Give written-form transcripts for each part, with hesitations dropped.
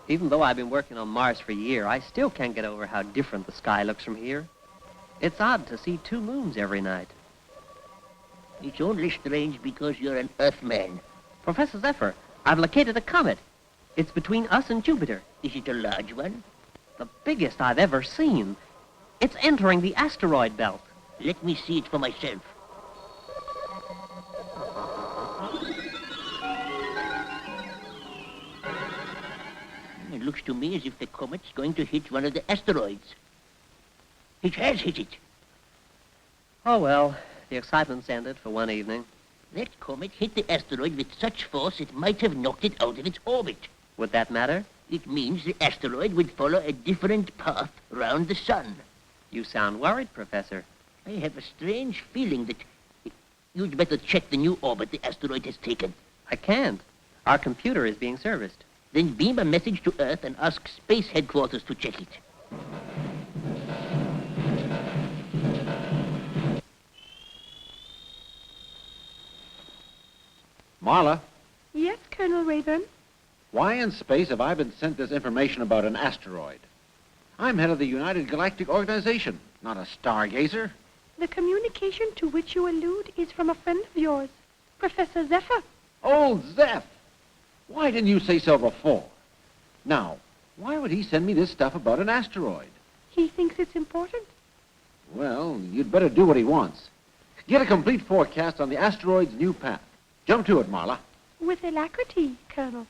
Even though I've been working on Mars for a year, I still can't get over how different the sky looks from here. It's odd to see two moons every night. It's only strange because you're an Earthman. Professor Zephyr, I've located a comet. It's between us and Jupiter. Is it a large one? The biggest I've ever seen. It's entering the asteroid belt. Let me see it for myself. It looks to me as if the comet's going to hit one of the asteroids. It has hit it. Oh, well, the excitement's ended for one evening. That comet hit the asteroid with such force it might have knocked it out of its orbit. Would that matter? It means the asteroid would follow a different path round the sun. You sound worried, Professor. I have a strange feeling that you'd better check the new orbit the asteroid has taken. I can't. Our computer is being serviced. Then beam a message to Earth and ask Space Headquarters to check it. Marla, Yes, Colonel Raven. why in space have I been sent this information about an asteroid? I'm head of the United Galactic Organization, not a stargazer. The communication to which you allude is from a friend of yours, Professor Zephyr. Old Zeph! Why didn't you say so before? Now, why would he send me this stuff about an asteroid? He thinks it's important. Well, you'd better do what he wants. Get a complete forecast on the asteroid's new path. Jump to it, Marla. With alacrity, Colonel.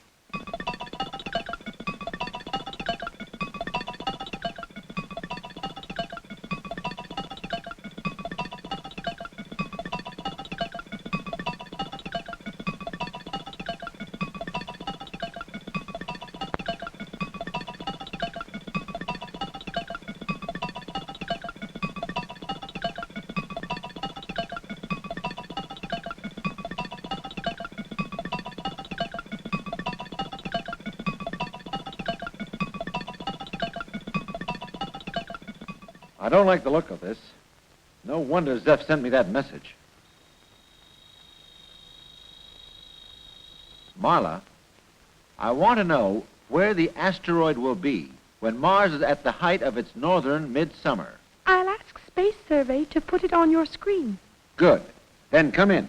I don't like the look of this. No wonder Zeph sent me that message. Marla, I want to know where the asteroid will be when Mars is at the height of its northern midsummer. I'll ask Space Survey to put it on your screen. Good. Then come in.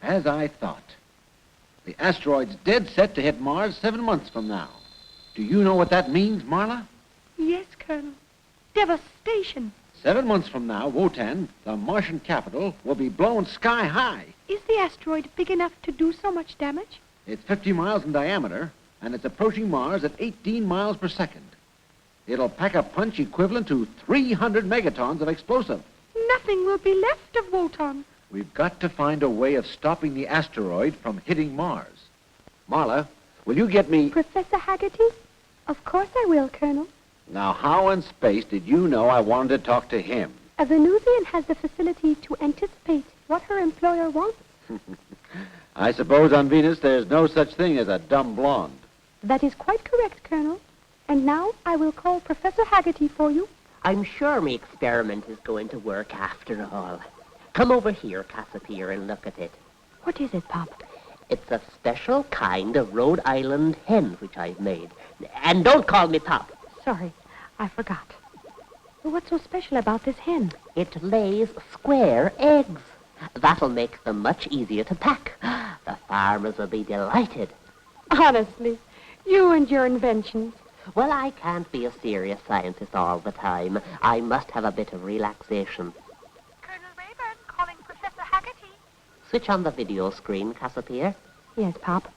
As I thought. The asteroid's dead set to hit Mars 7 months from now. Do you know what that means, Marla? Yes, Colonel. Devastation. 7 months from now, Wotan, the Martian capital, will be blown sky high. Is the asteroid big enough to do so much damage? It's 50 miles in diameter, and it's approaching Mars at 18 miles per second. It'll pack a punch equivalent to 300 megatons of explosive. Nothing will be left of Wotan. We've got to find a way of stopping the asteroid from hitting Mars. Marla, will you get me... Professor Haggerty? Of course I will, Colonel. Now, how in space did you know I wanted to talk to him? A Venusian has the facility to anticipate what her employer wants. I suppose on Venus there's no such thing as a dumb blonde. That is quite correct, Colonel. And now I will call Professor Haggerty for you. I'm sure my experiment is going to work after all. Come over here, Galasphere, and look at it. What is it, Pop? It's a special kind of Rhode Island hen which I've made. And don't call me Pop. Sorry, I forgot. What's so special about this hen? It lays square eggs. That'll make them much easier to pack. The farmers will be delighted. Honestly, you and your inventions. Well, I can't be a serious scientist all the time. I must have a bit of relaxation. Colonel Rayburn calling Professor Haggerty. Switch on the video screen, Galasphere. Yes, Pop.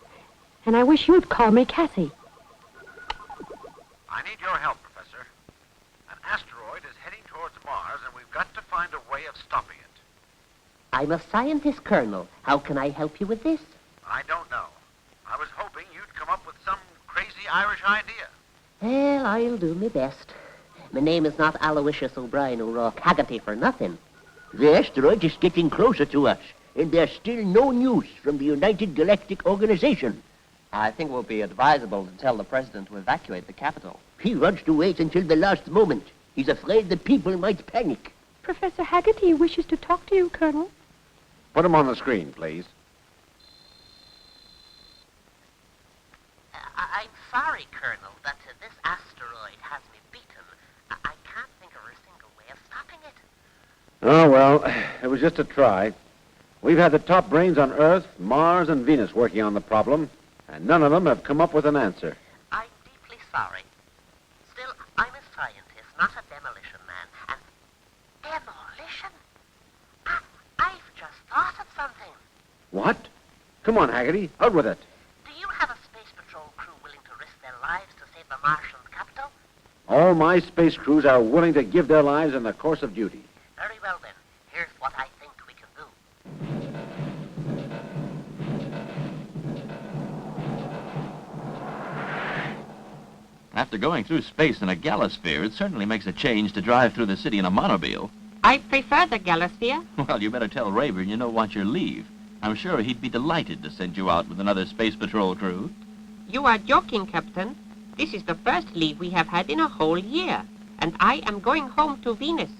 And I wish you'd call me Cassie. I need your help, Professor. An asteroid is heading towards Mars, and we've got to find a way of stopping it. I'm a scientist, Colonel. How can I help you with this? I don't know. I was hoping you'd come up with some crazy Irish idea. Well, I'll do my best. My name is not Aloysius O'Brien O'Rourke Haggerty for nothing. The asteroid is getting closer to us, and there's still no news from the United Galactic Organization. I think it will be advisable to tell the president to evacuate the capital. He wants to wait until the last moment. He's afraid the people might panic. Professor Haggerty wishes to talk to you, Colonel. Put him on the screen, please. I'm sorry, Colonel, that this asteroid has me beaten. I can't think of a single way of stopping it. Oh, well, it was just a try. We've had the top brains on Earth, Mars, and Venus working on the problem, and none of them have come up with an answer. I'm deeply sorry. Still, I'm a scientist, not a demolition man. And demolition? I've just thought of something. What? Come on, Haggerty, out with it. Do you have a space patrol crew willing to risk their lives to save the Martian capital? All my space crews are willing to give their lives in the course of duty. Very well, then. Here's what I think we can do. After going through space in a Galasphere, it certainly makes a change to drive through the city in a monobile. I prefer the Galasphere. Well, you better tell Rayburn you don't want your leave. I'm sure he'd be delighted to send you out with another space patrol crew. You are joking, Captain. This is the first leave we have had in a whole year, and I am going home to Venus.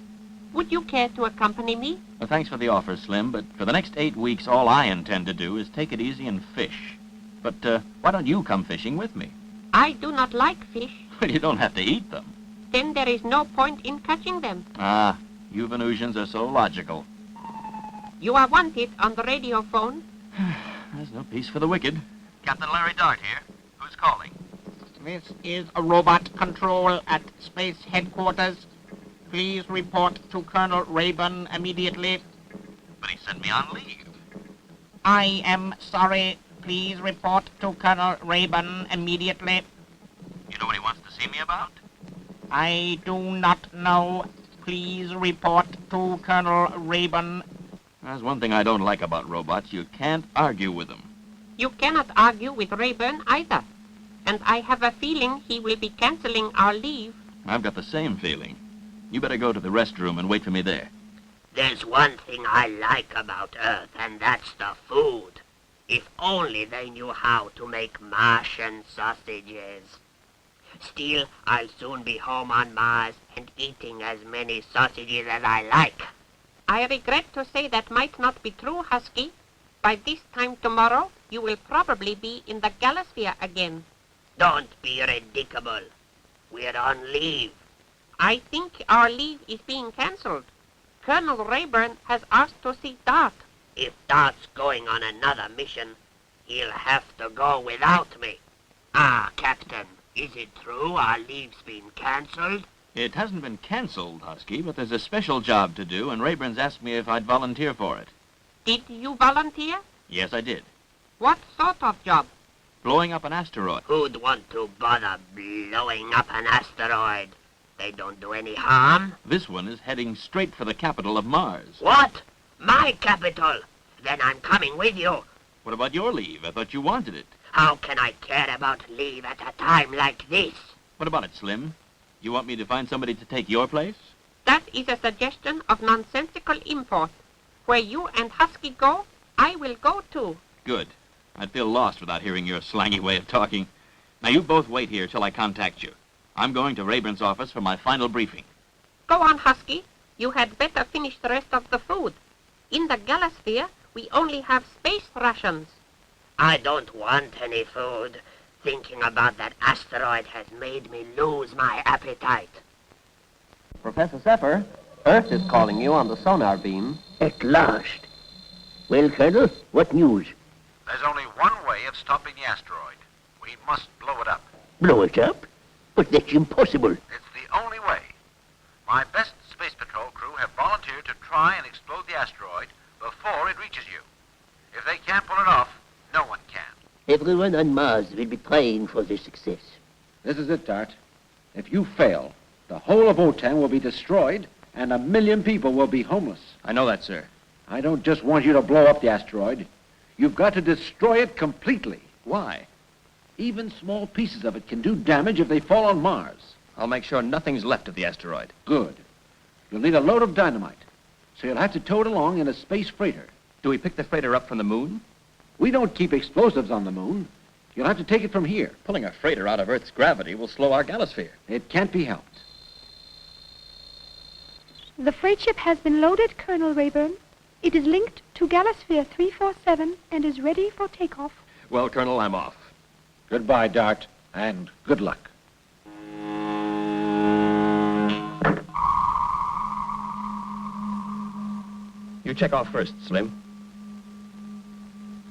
Would you care to accompany me? Well, thanks for the offer, Slim, but for the next 8 weeks, all I intend to do is take it easy and fish. But why don't you come fishing with me? I do not like fish. Well, you don't have to eat them. Then there is no point in catching them. Ah, you Venusians are so logical. You are wanted on the radio phone. There's no peace for the wicked. Captain Larry Dart here. Who's calling? This is a robot control at Space Headquarters. Please report to Colonel Rayburn immediately. But he sent me on leave. I am sorry. Please report to Colonel Rayburn immediately. You know what he wants to see me about? I do not know. Please report to Colonel Rayburn. There's one thing I don't like about robots. You can't argue with them. You cannot argue with Rayburn either. And I have a feeling he will be canceling our leave. I've got the same feeling. You better go to the restroom and wait for me there. There's one thing I like about Earth, and that's the food. If only they knew how to make Martian sausages. Still, I'll soon be home on Mars and eating as many sausages as I like. I regret to say that might not be true, Husky. By this time tomorrow, you will probably be in the Galasphere again. Don't be ridiculous. We're on leave. I think our leave is being cancelled. Colonel Rayburn has asked to see Dart. If Dart's going on another mission, he'll have to go without me. Ah, Captain, is it true our leave's been cancelled? It hasn't been cancelled, Husky, but there's a special job to do, and Rayburn's asked me if I'd volunteer for it. Did you volunteer? Yes, I did. What sort of job? Blowing up an asteroid. Who'd want to bother blowing up an asteroid? They don't do any harm. This one is heading straight for the capital of Mars. What? My capital? Then I'm coming with you. What about your leave? I thought you wanted it. How can I care about leave at a time like this? What about it, Slim? You want me to find somebody to take your place? That is a suggestion of nonsensical import. Where you and Husky go, I will go too. Good. I'd feel lost without hearing your slangy way of talking. Now, you both wait here till I contact you. I'm going to Rayburn's office for my final briefing. Go on, Husky. You had better finish the rest of the food. In the Galasphere, we only have space rations. I don't want any food. Thinking about that asteroid has made me lose my appetite. Professor Sepper, Earth is calling you on the sonar beam. At last. Well, Colonel, what news? There's only one way of stopping the asteroid. We must blow it up. Blow it up? But that's impossible. It's the only way. My best space patrol crew have volunteered to try and explode the asteroid before it reaches you. If they can't pull it off, no one can. Everyone on Mars will be trying for their success. This is it, Dart. If you fail, the whole of Wotan will be destroyed, and 1 million people will be homeless. I know that, sir. I don't just want you to blow up the asteroid. You've got to destroy it completely. Why? Even small pieces of it can do damage if they fall on Mars. I'll make sure nothing's left of the asteroid. Good. You'll need a load of dynamite, so you'll have to tow it along in a space freighter. Do we pick the freighter up from the moon? We don't keep explosives on the moon. You'll have to take it from here. Pulling a freighter out of Earth's gravity will slow our Galasphere. It can't be helped. The freight ship has been loaded, Colonel Rayburn. It is linked to Galasphere 347 and is ready for takeoff. Well, Colonel, I'm off. Goodbye, Dart, and good luck. You check off first, Slim.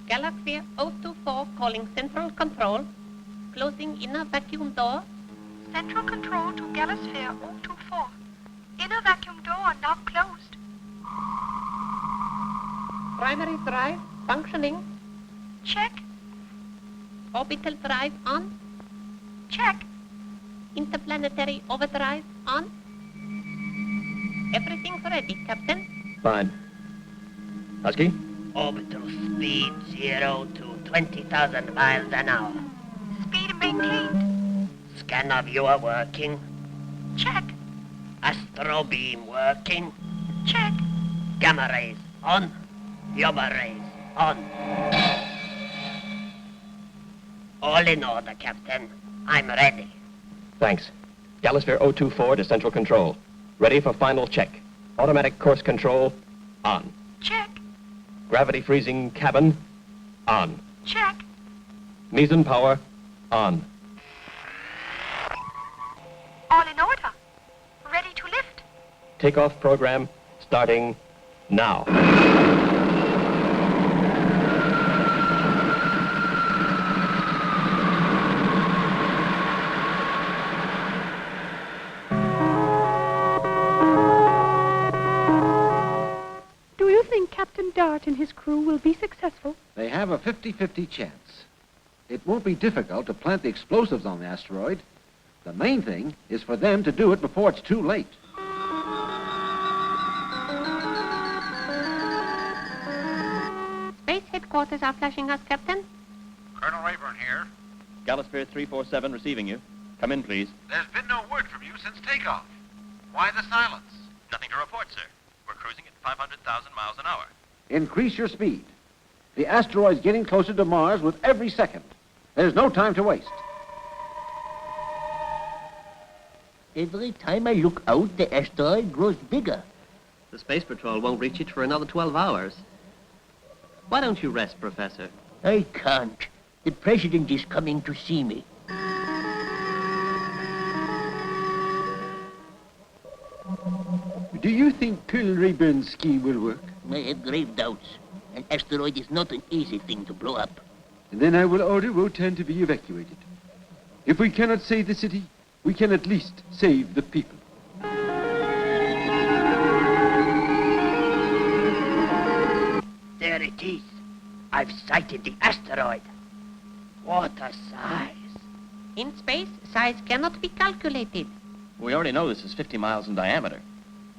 Galasphere 024 calling Central Control. Closing inner vacuum door. Central control to Galasphere 024. Inner vacuum door now closed. Primary drive functioning. Check. Orbital drive on. Check. Interplanetary overdrive on. Everything's ready, Captain. Fine. Husky? Orbital speed 0 to 20,000 miles an hour. Speed maintained. Scanner viewer working. Check. Astro beam working. Check. Gamma rays on. Yoba rays on. All in order, Captain. I'm ready. Thanks. Galasphere 024 to Central Control. Ready for final check. Automatic course control on. Check. Gravity freezing cabin on. Check. Meson power on. All in order. Ready to lift. Takeoff program starting now. Do you think Captain Dart and his crew will be successful? They have a 50-50 chance. It won't be difficult to plant the explosives on the asteroid. The main thing is for them to do it before it's too late. Space headquarters are flashing us, Captain. Colonel Rayburn here. Galasphere 347 receiving you. Come in, please. There's been no word from you since takeoff. Why the silence? Nothing to report, sir. We're cruising at 500,000 miles an hour. Increase your speed. The asteroid's getting closer to Mars with every second. There's no time to waste. Every time I look out, the asteroid grows bigger. The Space Patrol won't reach it for another 12 hours. Why don't you rest, Professor? I can't. The president is coming to see me. Do you think Colonel Rayburn's scheme will work? I have grave doubts. An asteroid is not an easy thing to blow up. And then I will order Wotan to be evacuated. If we cannot save the city, we can at least save the people. There it is. I've sighted the asteroid. What a size. In space, size cannot be calculated. We already know this is 50 miles in diameter.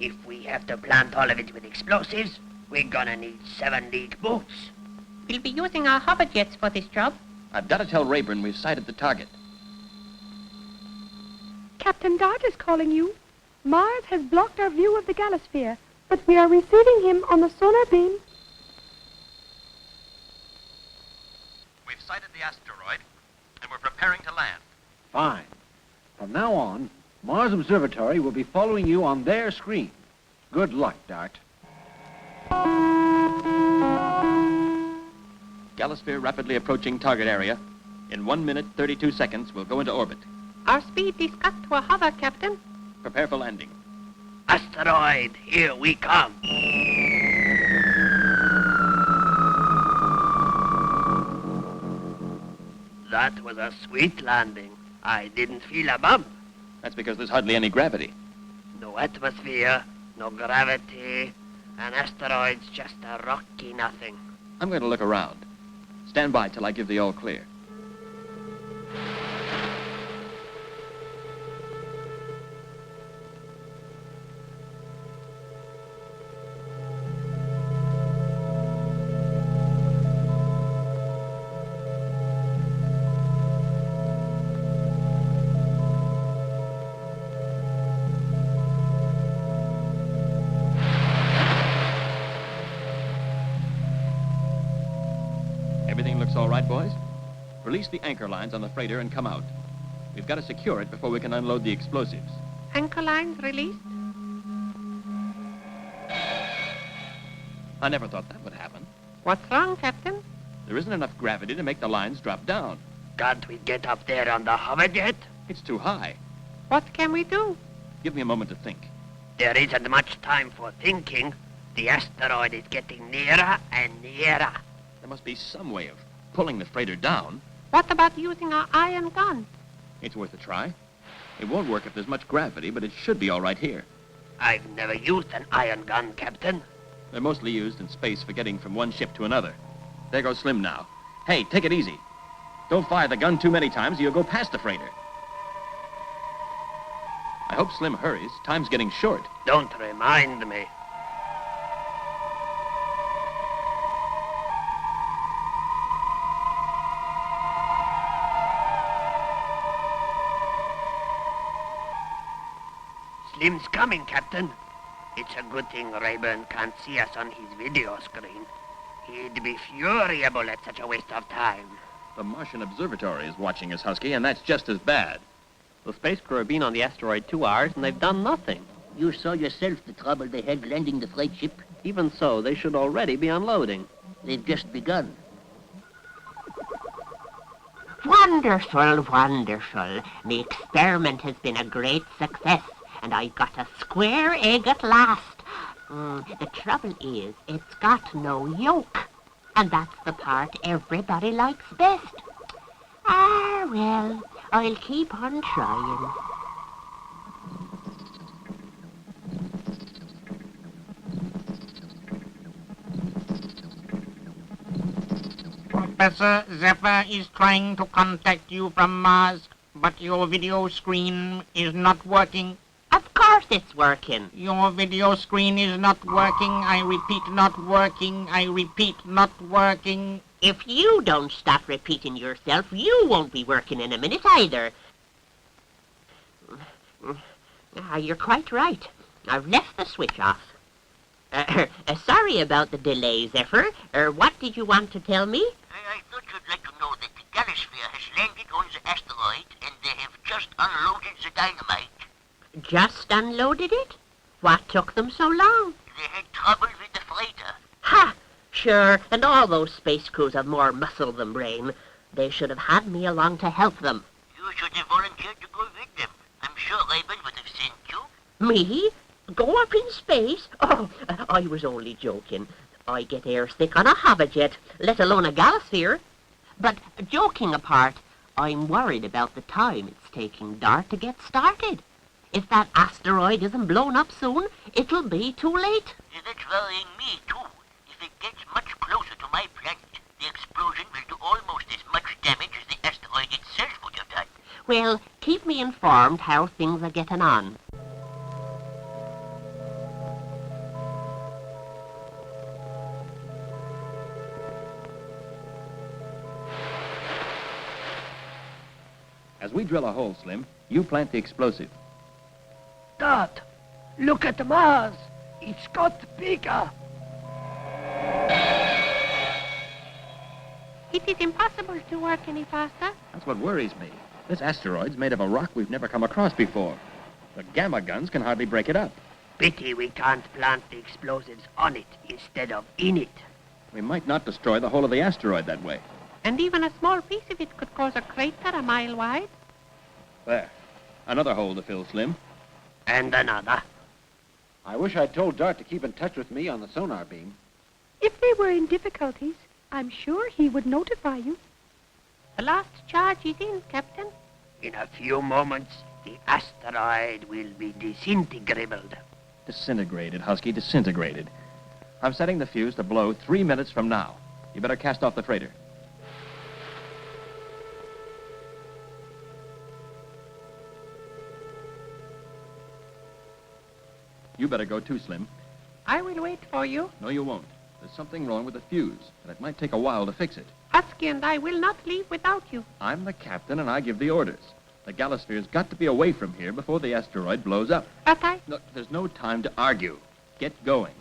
If we have to plant all of it with explosives, we're gonna need 7-league boots. We'll be using our hover jets for this job. I've got to tell Rayburn we've sighted the target. Captain Dart is calling you. Mars has blocked our view of the Galasphere, but we are receiving him on the sonar beam. We've sighted the asteroid, and we're preparing to land. Fine. From now on, Mars Observatory will be following you on their screen. Good luck, Dart. Galasphere rapidly approaching target area. In 1 minute, 32 seconds, we'll go into orbit. Our speed is cut to a hover, Captain. Prepare for landing. Asteroid, here we come. That was a sweet landing. I didn't feel a bump. That's because there's hardly any gravity. No atmosphere, no gravity. An asteroid's just a rocky nothing. I'm going to look around. Stand by till I give the all clear. Looks all right, boys. Release the anchor lines on the freighter and come out. We've got to secure it before we can unload the explosives. Anchor lines released? I never thought that would happen. What's wrong, Captain? There isn't enough gravity to make the lines drop down. Can't we get up there on the hover yet? It's too high. What can we do? Give me a moment to think. There isn't much time for thinking. The asteroid is getting nearer and nearer. There must be some way of pulling the freighter down. What about using our iron gun? It's worth a try. It won't work if there's much gravity, but it should be all right here. I've never used an iron gun, Captain. They're mostly used in space for getting from one ship to another. There goes Slim now. Hey, take it easy. Don't fire the gun too many times or you'll go past the freighter. I hope Slim hurries. Time's getting short. Don't remind me. Slim's coming, Captain. It's a good thing Rayburn can't see us on his video screen. He'd be furiable at such a waste of time. The Martian Observatory is watching us, Husky, and that's just as bad. The space crew have been on the asteroid 2 hours, and they've done nothing. You saw yourself the trouble they had landing the freight ship. Even so, they should already be unloading. They've just begun. Wonderful, wonderful. The experiment has been a great success, and I got a square egg at last. The trouble is, it's got no yolk, and that's the part everybody likes best. Ah, well, I'll keep on trying. Professor Zephyr is trying to contact you from Mars, but your video screen is not working. Of course it's working. Your video screen is not working. I repeat, not working. I repeat, not working. If you don't stop repeating yourself, you won't be working in a minute either. You're quite right. I've left the switch off. Sorry about the delay, Zephyr. What did you want to tell me? I thought you'd like to know that the Galasphere has landed on the asteroid and they have just unloaded the dynamite. Just unloaded it? What took them so long? They had trouble with the freighter. Ha! Sure, and all those space crews have more muscle than brain. They should have had me along to help them. You should have volunteered to go with them. I'm sure Raven would have sent you. Me? Go up in space? Oh, I was only joking. I get airsick on a hoverjet, let alone a Galasphere. But joking apart, I'm worried about the time it's taking DART to get started. If that asteroid isn't blown up soon, it'll be too late. That's worrying me, too. If it gets much closer to my planet, the explosion will do almost as much damage as the asteroid itself would have done. Well, keep me informed how things are getting on. As we drill a hole, Slim, you plant the explosive. Dad, look at Mars. It's got bigger. It is impossible to work any faster. That's what worries me. This asteroid's made of a rock we've never come across before. The gamma guns can hardly break it up. Pity we can't plant the explosives on it instead of in it. We might not destroy the whole of the asteroid that way. And even a small piece of it could cause a crater a mile wide. There. Another hole to fill, Slim. And another. I wish I'd told Dart to keep in touch with me on the sonar beam. If they were in difficulties, I'm sure he would notify you. The last charge is in, Captain. In a few moments, the asteroid will be disintegrated. Disintegrated, Husky, disintegrated. I'm setting the fuse to blow 3 minutes from now. You better cast off the freighter. You better go too, Slim. I will wait for you. No, you won't. There's something wrong with the fuse, and it might take a while to fix it. Husky and I will not leave without you. I'm the captain, and I give the orders. The Galasphere's got to be away from here before the asteroid blows up. But I... Look, there's no time to argue. Get going.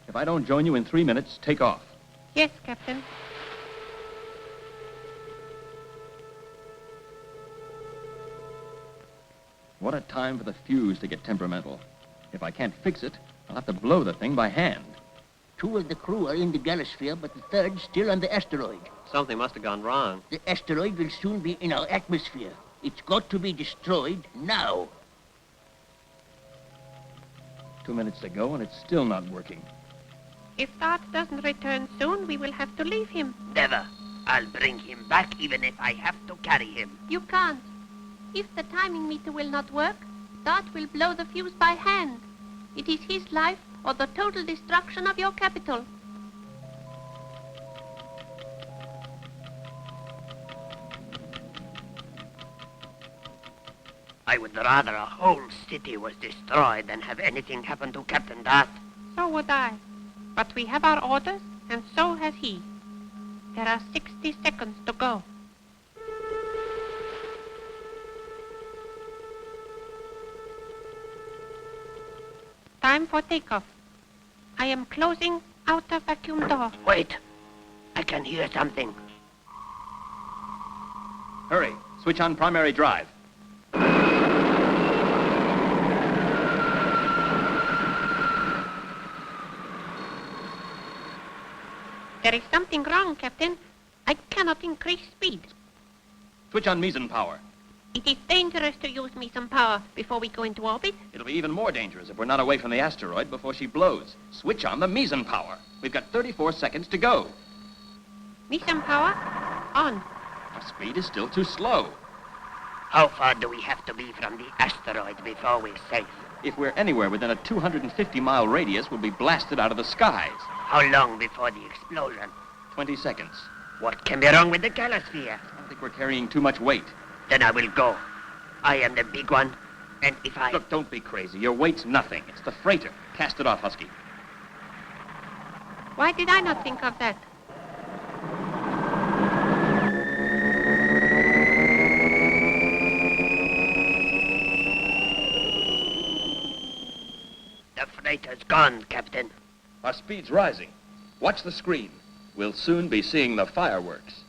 If I don't join you in 3 minutes, take off. Yes, Captain. What a time for the fuse to get temperamental. If I can't fix it, I'll have to blow the thing by hand. 2 of the crew are in the Galasphere, but the 3rd still on the asteroid. Something must have gone wrong. The asteroid will soon be in our atmosphere. It's got to be destroyed now. 2 minutes to go, and it's still not working. If Dart doesn't return soon, we will have to leave him. Never. I'll bring him back even if I have to carry him. You can't. If the timing meter will not work, Dart will blow the fuse by hand. It is his life or the total destruction of your capital. I would rather a whole city was destroyed than have anything happen to Captain Dart. So would I. But we have our orders, and so has he. There are 60 seconds to go. Time for takeoff. I am closing outer vacuum door. Wait. I can hear something. Hurry, switch on primary drive. There is something wrong, Captain. I cannot increase speed. Switch on meson power. It is dangerous to use me some power before we go into orbit. It'll be even more dangerous if we're not away from the asteroid before she blows. Switch on the meson power. We've got 34 seconds to go. Mission power on. Our speed is still too slow. How far do we have to be from the asteroid before we're safe? If we're anywhere within a 250-mile radius, we'll be blasted out of the skies. How long before the explosion? 20 seconds. What can be wrong with the Galasphere? I don't think we're carrying too much weight. Then I will go. I am the big one, and if I... Look, don't be crazy. Your weight's nothing. It's the freighter. Cast it off, Husky. Why did I not think of that? The freighter's gone, Captain. Our speed's rising. Watch the screen. We'll soon be seeing the fireworks.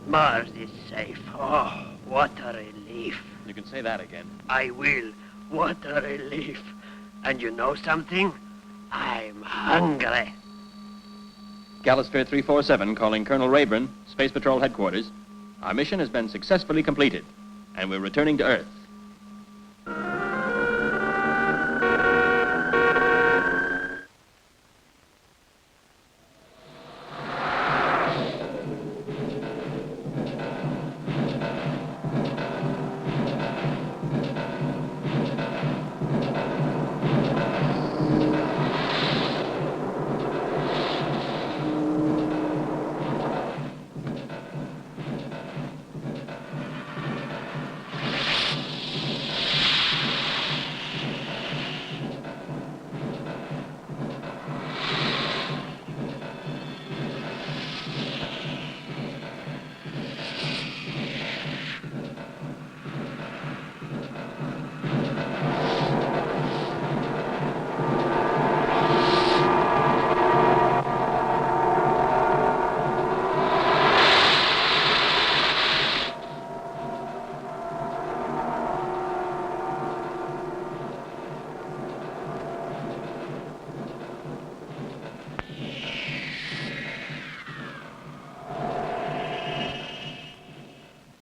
Mars is safe. Oh, what a relief. You can say that again. I will. What a relief. And you know something? I'm hungry. Galasphere 347 calling Colonel Rayburn, Space Patrol Headquarters. Our mission has been successfully completed, and we're returning to Earth.